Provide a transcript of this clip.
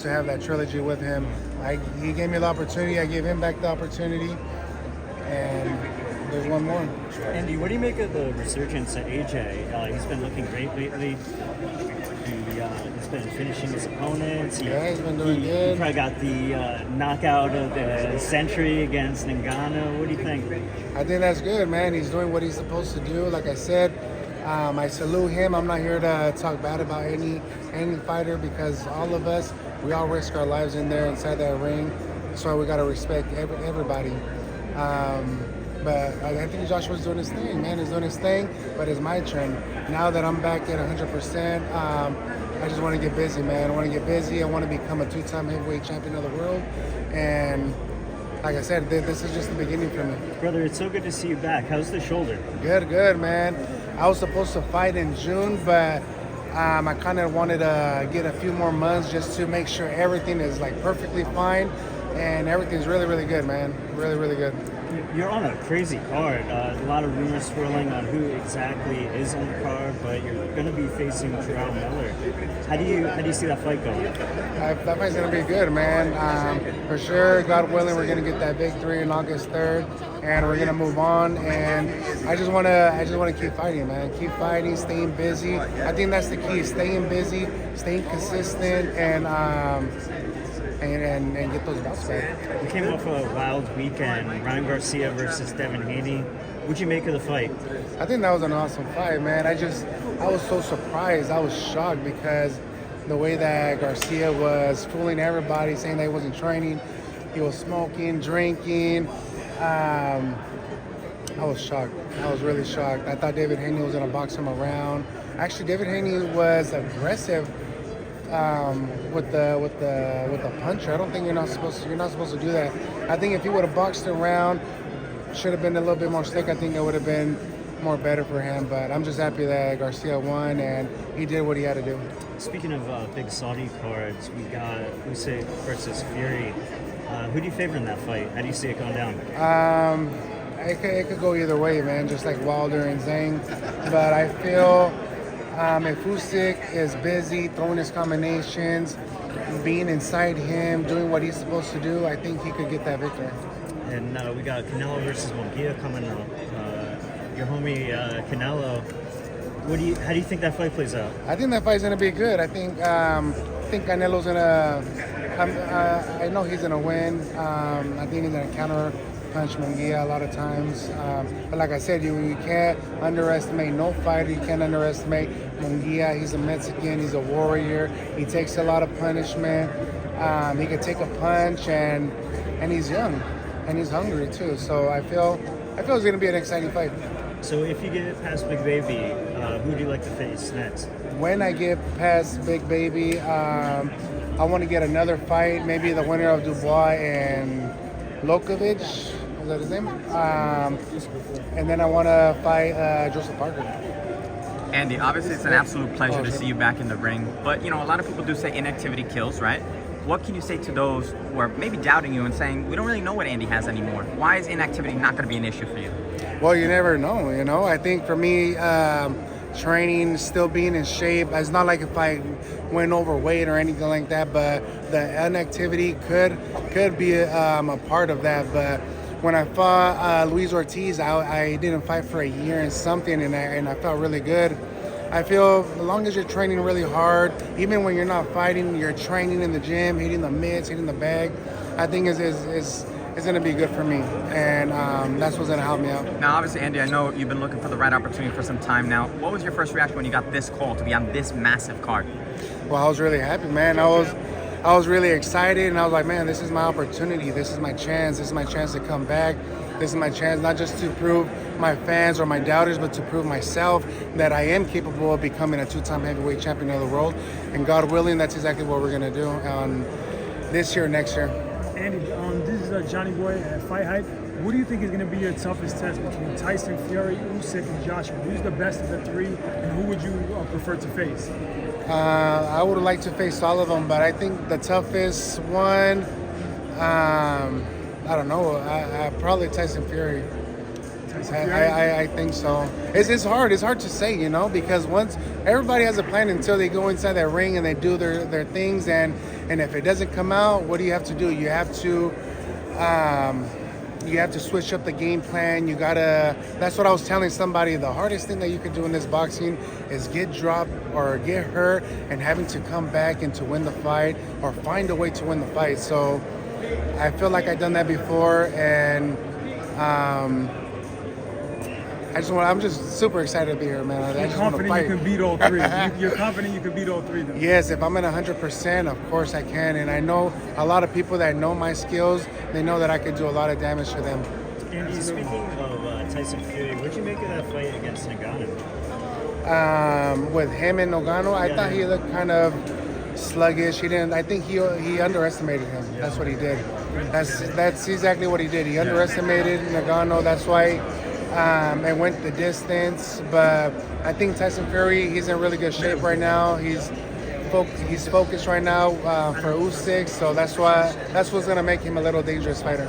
to have that trilogy with him. He gave me the opportunity, I gave him back the opportunity, and there's one more. Andy, what do you make of the resurgence of AJ? He's been looking great lately. He's been finishing his opponents. He's been doing good. He probably got the knockout of the century against Ngannou. What do you think? I think that's good, man. He's doing what he's supposed to do. Like I said, I salute him. I'm not here to talk bad about any fighter, because all of us, we all risk our lives in there inside that ring. So we got to respect everybody. But I think Joshua's doing his thing, man. He's doing his thing, but it's my turn. Now that I'm back at 100%, I just want to get busy, man. I want to get busy. I want to become a 2-time heavyweight champion of the world. And like I said, this is just the beginning for me. Brother, it's so good to see you back. How's the shoulder? Good, man. I was supposed to fight in June, but I kind of wanted to get a few more months just to make sure everything is like perfectly fine. And everything's really, really good, man. Really, really good. You're on a crazy card. A lot of rumors swirling on who exactly is on the card, but you're going to be facing Jarrell Miller. How do you see that fight going? That fight's going to be good, man. For sure, God willing, we're going to get that victory on August 3rd, and we're going to move on. And I just want to keep fighting, man. Keep fighting, staying busy. I think that's the key: staying busy, staying consistent, and get those bouts back. We came off a wild weekend. Ryan Garcia versus Devin Haney. What'd you make of the fight? I think that was an awesome fight, man. I was so surprised. I was shocked because the way that Garcia was fooling everybody, saying that he wasn't training, he was smoking, drinking. I was shocked. I was really shocked. I thought David Haney was going to box him around. Actually, David Haney was aggressive with the puncher. I don't think you're not supposed to do that. I think if he would have boxed around, should have been a little bit more slick. I think it would have been more better for him. But I'm just happy that Garcia won and he did what he had to do. Speaking of big Saudi cards, we got Usyk versus Fury. Who do you favor in that fight? How do you see it going down? It could go either way, man. Just like Wilder and Zhang. But I feel. If Usyk is busy throwing his combinations, being inside him, doing what he's supposed to do, I think he could get that victory. And we got Canelo versus Munguia coming up. Your homie Canelo. How do you think that fight plays out? I think that fight's gonna be good. I think Canelo's gonna. I know he's gonna win. I think he's gonna counter punch Munguia a lot of times. But like I said, you can't underestimate no fighter. You can't underestimate Munguia. He's a Mexican. He's a warrior. He takes a lot of punishment. He can take a punch, and he's young, and he's hungry too. So I feel it's going to be an exciting fight. So if you get past Big Baby, who do you like to face next? When I get past Big Baby, I want to get another fight. Maybe the winner of Dubois and Lokovic. Is that his name? And then I want to fight Joseph Parker. Andy, obviously it's an absolute pleasure to see you back in the ring. But, a lot of people do say inactivity kills, right? What can you say to those who are maybe doubting you and saying, we don't really know what Andy has anymore? Why is inactivity not going to be an issue for you? Well, you never know, I think for me, training, still being in shape, it's not like if I went overweight or anything like that, but the inactivity could be a part of that. But when I fought Luis Ortiz, I didn't fight for a year and something, and I felt really good. I feel as long as you're training really hard, even when you're not fighting, you're training in the gym, hitting the mitts, hitting the bag, I think is going to be good for me, and that's what's going to help me out. Now, obviously, Andy, I know you've been looking for the right opportunity for some time now. What was your first reaction when you got this call to be on this massive card? Well, I was really happy, man. I was really excited, and I was like, man, this is my opportunity. This is my chance. This is my chance to come back. This is my chance not just to prove my fans or my doubters, but to prove myself that I am capable of becoming a 2-time heavyweight champion of the world. And God willing, that's exactly what we're going to do this year, next year. Andy, this is Johnny Boy at Fight Hype. What do you think is going to be your toughest test between Tyson Fury, Usyk, and Joshua? Who's the best of the three, and who would you prefer to face? I would like to face all of them, but I think the toughest one, I don't know, probably Tyson Fury. Tyson Fury? I think so. It's hard. It's hard to say, you know, because once everybody has a plan until they go inside that ring and they do their things, and if it doesn't come out, what do you have to do? You have to switch up the game plan. You gotta. That's what I was telling somebody. The hardest thing that you could do in this boxing is get dropped or get hurt and having to come back and to win the fight or find a way to win the fight. So I feel like I've done that before, and I'm just super excited to be here, man. I You're just want to confident fight. you can beat all three. You're confident you can beat all three, though. Yes, if I'm at 100%, of course I can. And I know a lot of people that know my skills, they know that I could do a lot of damage to them. Andy, speaking of Tyson Fury, what'd you make of that fight against Nagano? With him and Nogano, I thought he looked kind of sluggish. I think he underestimated him. That's what he did. That's exactly what he did. He underestimated Nagano. That's why it went the distance. But I think Tyson Fury, he's in really good shape right now. He's focused right now for Usyk, so that's what's gonna make him a little dangerous fighter.